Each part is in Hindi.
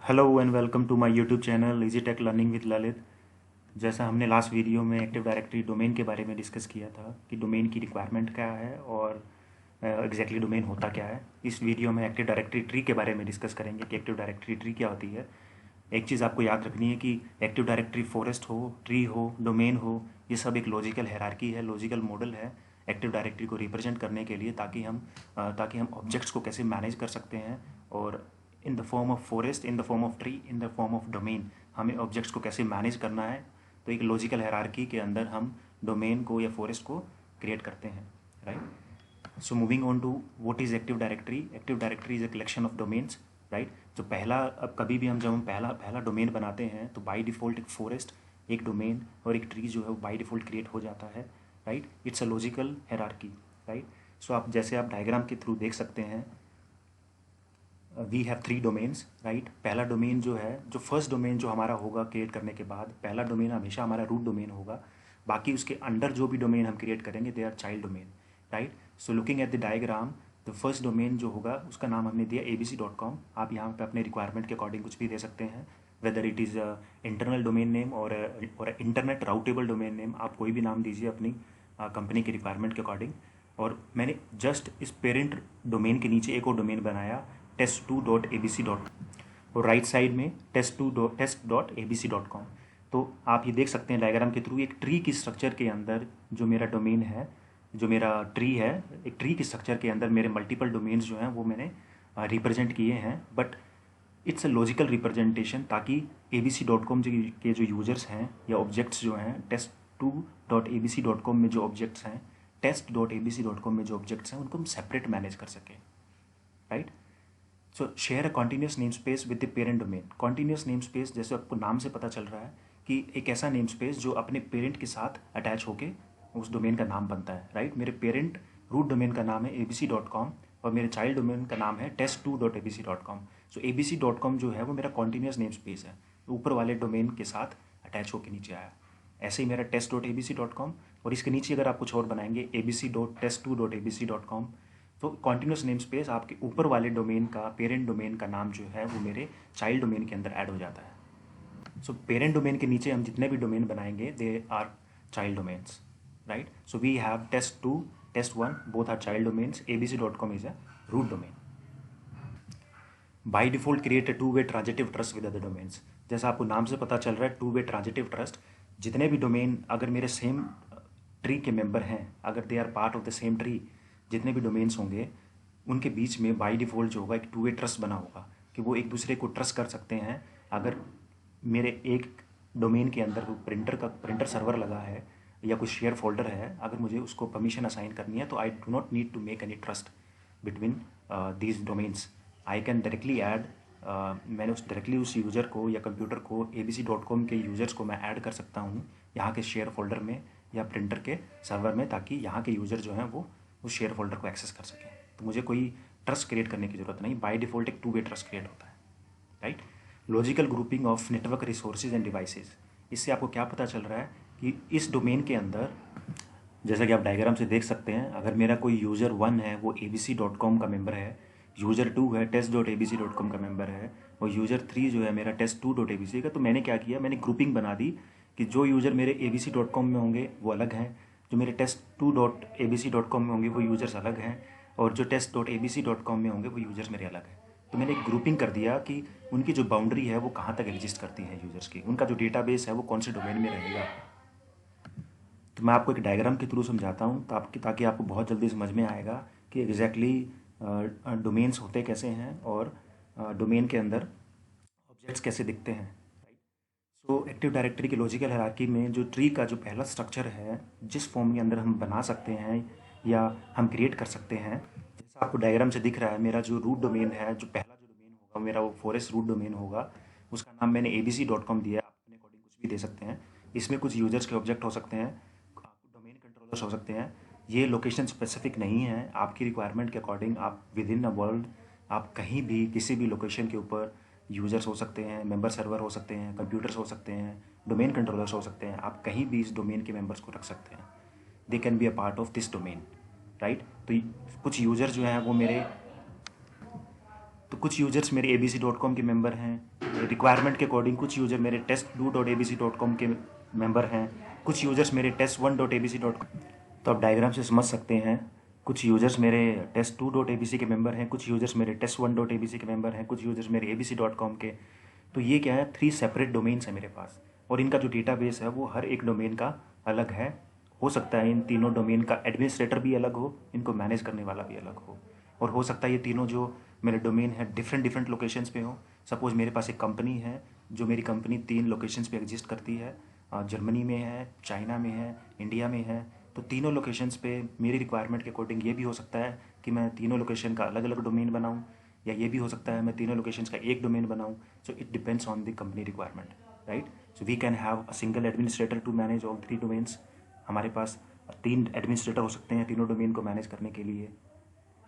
Hello and welcome to my YouTube channel easy tech learning with Lalit. जैसा हमने लास्ट वीडियो में एक्टिव डायरेक्टरी डोमेन के बारे में डिस्कस किया था कि डोमेन की रिक्वायरमेंट क्या है और एग्जैक्टली डोमेन होता क्या है, इस वीडियो में एक्टिव डायरेक्टरी ट्री के बारे में डिस्कस करेंगे कि एक्टिव डायरेक्टरी ट्री क्या होती है। एक चीज़ आपको याद रखनी है कि एक्टिव डायरेक्टरी फॉरेस्ट हो, ट्री हो, डोमेन हो, ये सब एक लॉजिकल हायरार्की है, लॉजिकल मॉडल है एक्टिव डायरेक्टरी को रिप्रेजेंट करने के लिए, ताकि हम ऑब्जेक्ट्स को कैसे मैनेज कर सकते हैं और in the form of forest, in the form of tree, in the form of domain हमें ऑब्जेक्ट्स को कैसे मैनेज करना है। तो एक लॉजिकल हायरार्की के अंदर हम डोमेन को या फॉरेस्ट को क्रिएट करते हैं, right. So moving on to what is active directory. Active directory is a collection of domains, right. जो पहला, अब कभी भी जब हम पहला पहला डोमेन बनाते हैं तो बाय डिफ़ॉल्ट एक फॉरेस्ट, एक डोमेन और एक ट्री जो है वो बाय डिफ़ॉल्ट क्रिएट हो जाता है, right. It's a logical hierarchy, right. So आप जैसे आप डायग्राम के थ्रू देख सकते हैं, वी हैव 3 डोमेन्स, राइट। पहला डोमेन जो है, जो फर्स्ट डोमेन जो हमारा होगा क्रिएट करने के बाद, पहला डोमेन हमेशा हमारा रूट डोमेन होगा। बाकी उसके अंडर जो भी डोमेन हम क्रिएट करेंगे they are child domain, right. So looking at the diagram, the first domain जो होगा उसका नाम हमने दिया abc.com। आप यहाँ पे अपने रिक्वायरमेंट के अकॉर्डिंग कुछ भी दे सकते हैं, whether it is internal domain name और इंटरनेट राउटेबल डोमेन नेम, आप कोई भी नाम दीजिए अपनी कंपनी की रिक्वायरमेंट के अकॉर्डिंग। और मैंने जस्ट इस पेरेंट डोमेन के नीचे एक और डोमेन बनाया, test2.abc. और राइट साइड में test.abc.com। तो आप ये देख सकते हैं डायग्राम के थ्रू, एक ट्री की स्ट्रक्चर के अंदर जो मेरा डोमेन है, जो मेरा ट्री है, एक ट्री की स्ट्रक्चर के अंदर मेरे मल्टीपल डोमेन्स जो हैं वो मैंने रिप्रेजेंट किए हैं। But it's a logical representation, ताकि abc.com के जो यूजर्स हैं या ऑब्जेक्ट्स जो हैं, test2.abc.com में जो ऑब्जेक्ट्स हैं, test.abc.com में जो ऑब्जेक्ट्स हैं उनको हम सेपरेट मैनेज कर सकें, right. So share a continuous name space with the parent domain. Continuous name space, जैसे आपको नाम से पता चल रहा है कि एक ऐसा नेम स्पेस जो अपने पेरेंट के साथ अटैच होके उस डोमेन का नाम बनता है, राइट। मेरे पेरेंट रूट डोमेन का नाम है abc.com और मेरे चाइल्ड डोमेन का नाम है test2.abc.com। सो abc.com जो है वो मेरा कॉन्टीन्यूस नेम स्पेस है, ऊपर वाले डोमेन के साथ अटैच होकर नीचे आया। ऐसे ही मेरा test.abc.com, और इसके नीचे अगर आप कुछ और बनाएंगे abc.test2.abc.com, तो कॉन्टिन्यूस नेम स्पेस आपके ऊपर वाले डोमेन का, पेरेंट डोमेन का नाम जो है वो मेरे चाइल्ड डोमेन के अंदर ऐड हो जाता है। सो पेरेंट डोमेन के नीचे हम जितने भी डोमेन बनाएंगे they are child domains, right. So we have test2, test1, both are child domains. abc.com is a root domain. By default create a two way transitive trust with other domains. जैसा आपको नाम से पता चल रहा है, टू वे ट्रांजिटिव ट्रस्ट, जितने भी डोमेन अगर मेरे सेम ट्री के मेंबर हैं, अगर they are part of the same tree, जितने भी डोमेन्स होंगे उनके बीच में बाई डिफ़ॉल्ट जो होगा एक टू वे ट्रस्ट बना होगा कि वो एक दूसरे को ट्रस्ट कर सकते हैं। अगर मेरे एक डोमेन के अंदर प्रिंटर सर्वर लगा है या कोई शेयर फोल्डर है, अगर मुझे उसको परमिशन असाइन करनी है तो I do not need to make any trust between these domains. I can directly add, मैंने डायरेक्टली उस यूज़र को या कंप्यूटर को, abc.com के यूज़र्स को मैं ऐड कर सकता हूँ यहाँ के शेयर फोल्डर में या प्रिंटर के सर्वर में, ताकि यहाँ के यूज़र जो हैं वो उस शेयर फोल्डर को एक्सेस कर सकें। तो मुझे कोई ट्रस्ट क्रिएट करने की ज़रूरत नहीं, बाय डिफ़ॉल्ट एक टू वे ट्रस्ट क्रिएट होता है, right. Logical grouping of network resources and devices. इससे आपको क्या पता चल रहा है कि इस डोमेन के अंदर, जैसा कि आप डायग्राम से देख सकते हैं, अगर मेरा कोई यूज़र 1 है वो abc.com का मेंबर है, यूज़र 2 है test.abc.com का मेंबर है, और यूज़र 3 जो है मेरा test2.abc का। तो मैंने क्या किया, मैंने ग्रुपिंग बना दी कि जो यूज़र मेरे abc.com में होंगे वो अलग हैं, जो मेरे test2.abc.com में होंगे वो यूज़र्स अलग हैं, और जो test.abc.com में होंगे वो यूज़र्स मेरे अलग हैं। तो मैंने एक ग्रुपिंग कर दिया कि उनकी जो बाउंड्री है वो कहाँ तक एग्जिस्ट करती है यूज़र्स की, उनका जो डेटाबेस है वो कौन से डोमेन में रहेगा। तो मैं आपको एक डायग्राम के थ्रू समझाता हूँ ताकि आपको बहुत जल्दी समझ में आएगा कि एग्जैक्टली डोमेन्स होते कैसे हैं और डोमेन के अंदर ऑब्जेक्ट्स कैसे दिखते हैं, राइट। सो एक्टिव डायरेक्टरी की लॉजिकल हायरार्की में जो ट्री का जो पहला स्ट्रक्चर है, जिस फॉर्म के अंदर हम बना सकते हैं या हम क्रिएट कर सकते हैं, जैसा आपको डायग्राम से दिख रहा है, मेरा जो रूट डोमेन है, जो पहला जो डोमेन होगा मेरा वो फॉरेस्ट रूट डोमेन होगा। उसका नाम मैंने abc.com दिया है, आप अपने अकॉर्डिंग कुछ भी दे सकते हैं। इसमें कुछ यूजर्स के ऑब्जेक्ट हो सकते हैं, डोमेन कंट्रोलर्स हो सकते हैं। ये लोकेशन स्पेसिफिक नहीं है, आपकी रिक्वायरमेंट के अकॉर्डिंग आप विद इन अ वर्ल्ड, आप कहीं भी किसी भी लोकेशन के ऊपर यूजर्स हो सकते हैं, मेंबर सर्वर हो सकते हैं, कंप्यूटर्स हो सकते हैं, डोमेन कंट्रोलर्स हो सकते हैं, आप कहीं भी इस डोमेन के मेंबर्स को रख सकते हैं। They can be a part of this domain, right. तो कुछ यूजर्स जो हैं वो मेरे, तो कुछ यूजर्स मेरे abc.com के मेंबर हैं, रिक्वायरमेंट के अकॉर्डिंग कुछ यूजर मेरे test2.abc.com के मेंबर हैं, कुछ यूजर्स मेरे test1.abc.com। तो आप डायग्राम से समझ सकते हैं, कुछ यूजर्स मेरे test2.abc के मेंबर हैं, कुछ यूजर्स मेरे test1.abc के मेंबर हैं, कुछ यूजर्स मेरे abc.com के। तो ये क्या है, 3 सेपरेट डोमेन्स हैं मेरे पास, और इनका जो डेटाबेस है वो हर एक डोमेन का अलग है। हो सकता है इन तीनों डोमेन का एडमिनिस्ट्रेटर भी अलग हो, इनको मैनेज करने वाला भी अलग हो, और हो सकता है ये तीनों जो मेरे डोमेन है डिफरेंट लोकेशंस पे हो। सपोज मेरे पास एक कंपनी है, जो मेरी कंपनी 3 लोकेशंस पे एग्जिस्ट करती है, जर्मनी में है, चाइना में है, इंडिया में है। तो तीनों लोकेशंस पे मेरी रिक्वायरमेंट के अकॉर्डिंग ये भी हो सकता है कि मैं तीनों लोकेशन का अलग अलग डोमेन बनाऊँ, या ये भी हो सकता है मैं तीनों लोकेशंस का एक डोमेन बनाऊँ। So it depends on the company requirement, right. So we can have a single administrator to manage all 3 domains. हमारे पास 3 एडमिनिस्ट्रेटर हो सकते हैं तीनों डोमेन को मैनेज करने के लिए,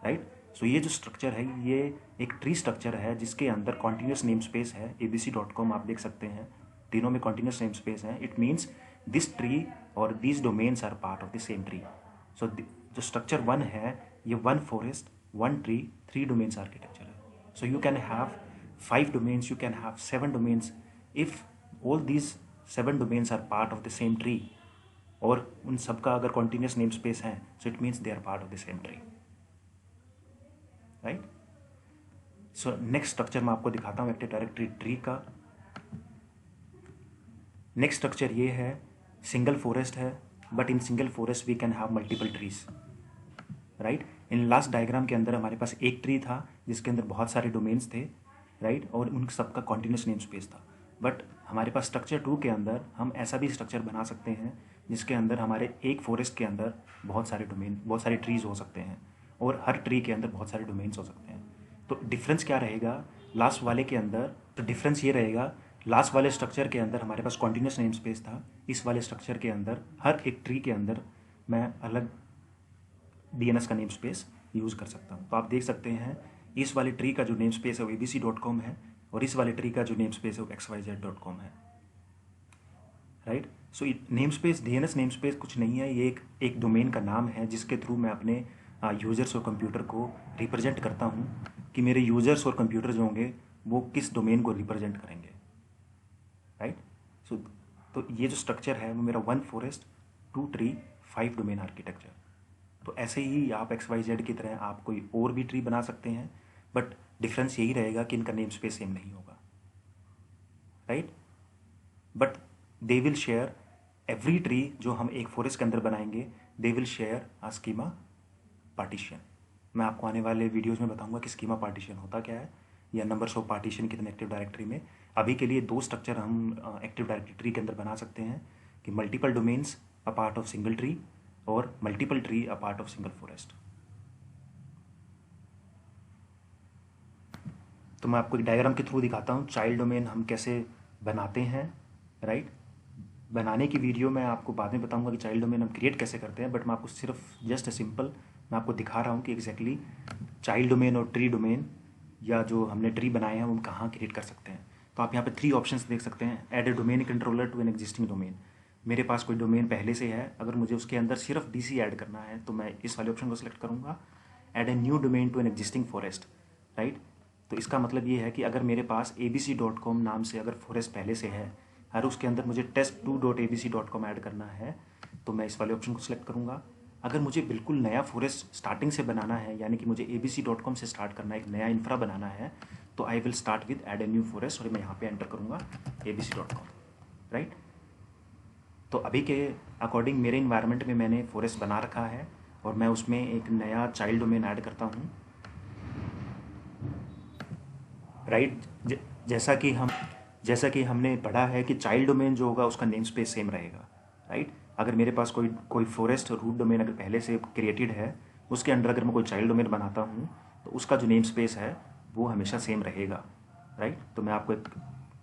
राइट। सो ये जो स्ट्रक्चर है ये एक ट्री स्ट्रक्चर है, जिसके अंदर कॉन्टिन्यूस नेम स्पेस है। abc.com आप देख सकते हैं, तीनों में कॉन्टिन्यूस नेम स्पेस है। इट मीन्स दिस ट्री और these domains are part of the same tree. So जो स्ट्रक्चर 1 है ये 1 फॉरेस्ट 1 ट्री 3 डोमेन्स आर्किटेक्चर है। So you can have 5 domains, you can have 7 domains if all these 7 domains are part of the same tree, और उन सबका अगर कॉन्टिन्यूस नेम स्पेस है, so it means they are part of the same tree, right. So next structure मैं आपको दिखाता हूँ एक्टिव डायरेक्टरी ट्री का। नेक्स्ट स्ट्रक्चर ये है, सिंगल फॉरेस्ट है, but in single forest we can have multiple trees, right. In last diagram के अंदर हमारे पास एक ट्री था जिसके अंदर बहुत सारे डोमेन्स थे, राइट, और उन सबका कॉन्टिन्यूस नेम स्पेस था। बट हमारे पास स्ट्रक्चर 2 के अंदर हम ऐसा भी स्ट्रक्चर बना सकते हैं जिसके अंदर हमारे एक फॉरेस्ट के अंदर बहुत सारे डोमेन, बहुत सारे ट्रीज हो सकते हैं, और हर ट्री के अंदर बहुत सारे डोमेन्स हो सकते हैं। तो डिफरेंस क्या रहेगा लास्ट वाले के अंदर? तो डिफरेंस ये रहेगा, लास्ट वाले स्ट्रक्चर के अंदर हमारे पास कॉन्टिन्यूस नेम स्पेस था, इस वाले स्ट्रक्चर के अंदर हर एक ट्री के अंदर मैं अलग DNS का नेम स्पेस यूज़ कर सकता हूँ। तो आप देख सकते हैं इस वाले ट्री का जो नेम स्पेस है वो abc.com है, और इस वाले ट्री का जो नेम स्पेस है वो xyz.com है, right. So name space DNS name space कुछ नहीं है, ये एक डोमेन का नाम है जिसके थ्रू मैं अपने यूज़र्स और कंप्यूटर को रिप्रेजेंट करता हूँ कि मेरे यूज़र्स और कंप्यूटर जो होंगे वो किस डोमेन को रिप्रेजेंट करेंगे, राइट। सो तो ये जो स्ट्रक्चर है वो मेरा 1 फॉरेस्ट 2 ट्री 5 डोमेन आर्किटेक्चर। तो ऐसे ही आप XYZ की तरह आप कोई और भी ट्री बना सकते हैं, बट डिफरेंस यही रहेगा कि इनका नेम स्पेस सेम नहीं होगा, right. But they will share every tree जो हम एक फॉरेस्ट के अंदर बनाएंगे, they will share a schema partition. मैं आपको आने वाले वीडियोज़ में बताऊंगा कि स्कीमा पार्टीशन होता क्या है, या नंबर्स ऑफ पार्टीशन कितने एक्टिव डायरेक्टरी में। अभी के लिए 2 स्ट्रक्चर हम एक्टिव डायरेक्टरी ट्री के अंदर बना सकते हैं कि multiple domains a part of single tree, और multiple tree a part of single forest. तो मैं आपको एक डायग्राम के थ्रू दिखाता हूँ चाइल्ड डोमेन हम कैसे बनाते हैं, राइट। बनाने की वीडियो मैं आपको बाद में बताऊंगा कि चाइल्ड डोमेन हम क्रिएट कैसे करते हैं, बट मैं आपको सिर्फ जस्ट सिंपल मैं आपको दिखा रहा हूँ कि एग्जैक्टली चाइल्ड डोमेन और ट्री डोमेन, या जो हमने ट्री बनाए हैं वो हम कहाँ क्रिएट कर सकते हैं। तो आप यहाँ पे 3 ऑप्शंस देख सकते हैं। Add a domain controller to an existing domain. मेरे पास कोई डोमेन पहले से है, अगर मुझे उसके अंदर सिर्फ DC ऐड करना है तो मैं इस वाले ऑप्शन को सिलेक्ट करूँगा, add a new domain to an existing forest, right. तो इसका मतलब ये है कि अगर मेरे पास abc.com नाम से अगर फॉरेस्ट पहले से है और उसके अंदर मुझे test2.abc.com ऐड करना है, तो मैं इस वाले ऑप्शन को सिलेक्ट करूँगा। अगर मुझे बिल्कुल नया फॉरेस्ट स्टार्टिंग से बनाना है, यानी कि मुझे abc.com से स्टार्ट करना है, एक नया इंफ्रा बनाना है, तो I will start with add a new forest, और मैं यहाँ पे एंटर करूँगा abc.com, राइट। तो अभी के अकॉर्डिंग मेरे इन्वायरमेंट में मैंने फॉरेस्ट बना रखा है, और मैं उसमें एक नया चाइल्ड डोमेन ऐड करता हूँ, राइट। जैसा कि हमने पढ़ा है कि चाइल्ड डोमेन जो होगा उसका नेम स्पेस सेम रहेगा, राइट। अगर मेरे पास कोई फॉरेस्ट रूट डोमेन अगर पहले से क्रिएटेड है, उसके अंडर अगर मैं कोई चाइल्ड डोमेन बनाता हूँ तो उसका जो नेम स्पेस है वो हमेशा सेम रहेगा, राइट। तो मैं आपको एक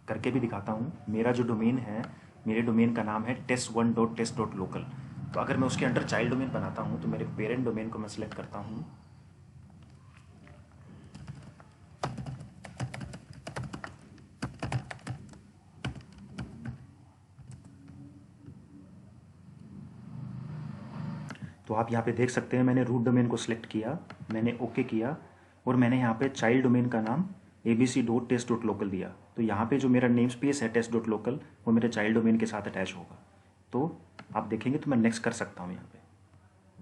करके भी दिखाता हूँ। मेरा जो डोमेन है, मेरे डोमेन का नाम है test1.test.local। तो अगर मैं उसके अंडर चाइल्ड डोमेन बनाता हूँ तो मेरे पेरेंट डोमेन को मैं सिलेक्ट करता हूँ, तो आप यहाँ पे देख सकते हैं मैंने रूट डोमेन को सिलेक्ट किया, मैंने ओके किया, और मैंने यहाँ पे चाइल्ड डोमेन का नाम abc.test.local दिया। तो यहाँ पे जो मेरा नेम स्पेस है टेस्ट डॉट लोकल वो मेरे चाइल्ड डोमेन के साथ अटैच होगा। तो आप देखेंगे तो मैं नेक्स्ट कर सकता हूँ यहाँ पे।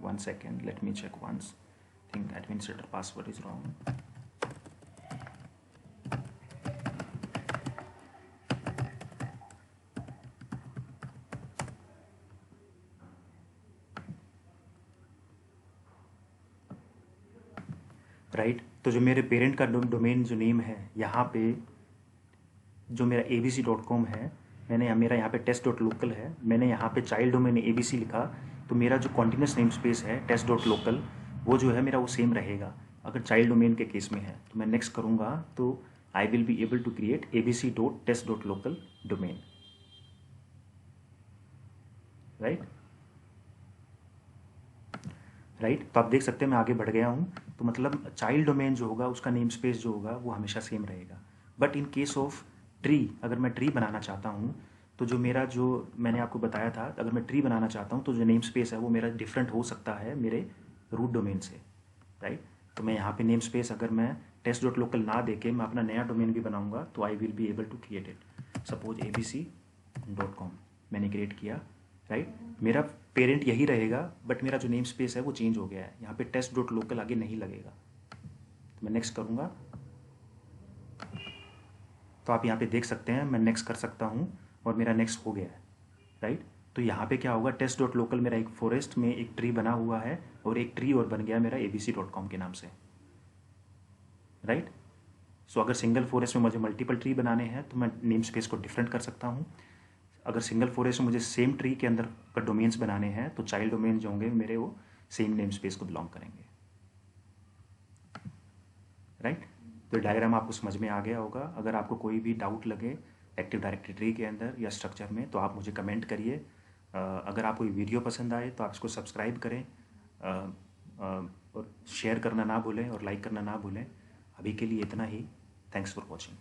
1 second, let me check once. Think administrator password is wrong. Right, तो जो मेरे पेरेंट का डोमेन जो नेम है यहाँ पे जो मेरा abc.com है, मेरा यहाँ पे टेस्ट डॉट लोकल है, मैंने यहाँ पे चाइल्ड डोमेन abc लिखा, तो मेरा जो कॉन्टिन्यूस नेम स्पेस है टेस्ट डॉट लोकल वो जो है मेरा वो सेम रहेगा अगर चाइल्ड डोमेन के केस में है। तो मैं नेक्स्ट करूँगा तो I will be able to create abc.test.local domain. Right, तो आप देख सकते हैं मैं आगे बढ़ गया हूँ। तो मतलब चाइल्ड डोमेन जो होगा उसका नेम स्पेस जो होगा वो हमेशा सेम रहेगा। But in case of tree, अगर मैं ट्री बनाना चाहता हूँ तो जो मैंने आपको बताया था, अगर मैं ट्री बनाना चाहता हूँ तो जो नेम स्पेस है वो मेरा डिफरेंट हो सकता है मेरे रूट डोमेन से। राइट, तो मैं यहाँ पे नेम स्पेस अगर मैं टेस्ट डॉट लोकल ना देके मैं अपना नया डोमेन भी बनाऊंगा तो I will be able to create it. Suppose abc.com मैंने क्रिएट किया। राइट, मेरा पेरेंट यही रहेगा बट मेरा जो नेम स्पेस है वो चेंज हो गया है, यहाँ पे टेस्ट डॉट लोकल आगे नहीं लगेगा। तो मैं नेक्स्ट करूँगा तो आप यहाँ पे देख सकते हैं मैं नेक्स्ट कर सकता हूँ और मेरा नेक्स्ट हो गया है। राइट, तो यहाँ पे क्या होगा, टेस्ट डॉट लोकल मेरा एक फॉरेस्ट में एक ट्री बना हुआ है और एक ट्री और बन गया मेरा abc.com के नाम से। राइट, सो अगर सिंगल फॉरेस्ट में मुझे मल्टीपल ट्री बनाने हैं तो मैं नेम स्पेस को डिफरेंट कर सकता हूँ। अगर सिंगल फॉरेस्ट में मुझे सेम ट्री के अंदर का डोमेन्स बनाने हैं तो चाइल्ड डोमेन जो होंगे मेरे वो सेम नेम स्पेस को बिलोंग करेंगे। राइट, तो डायग्राम आपको समझ में आ गया होगा। अगर आपको कोई भी डाउट लगे एक्टिव डायरेक्टरी ट्री के अंदर या स्ट्रक्चर में तो आप मुझे कमेंट करिए। अगर आपको ये वीडियो पसंद आए तो आप इसको सब्सक्राइब करें और शेयर करना ना भूलें और लाइक करना ना भूलें। अभी के लिए इतना ही। Thanks for watching.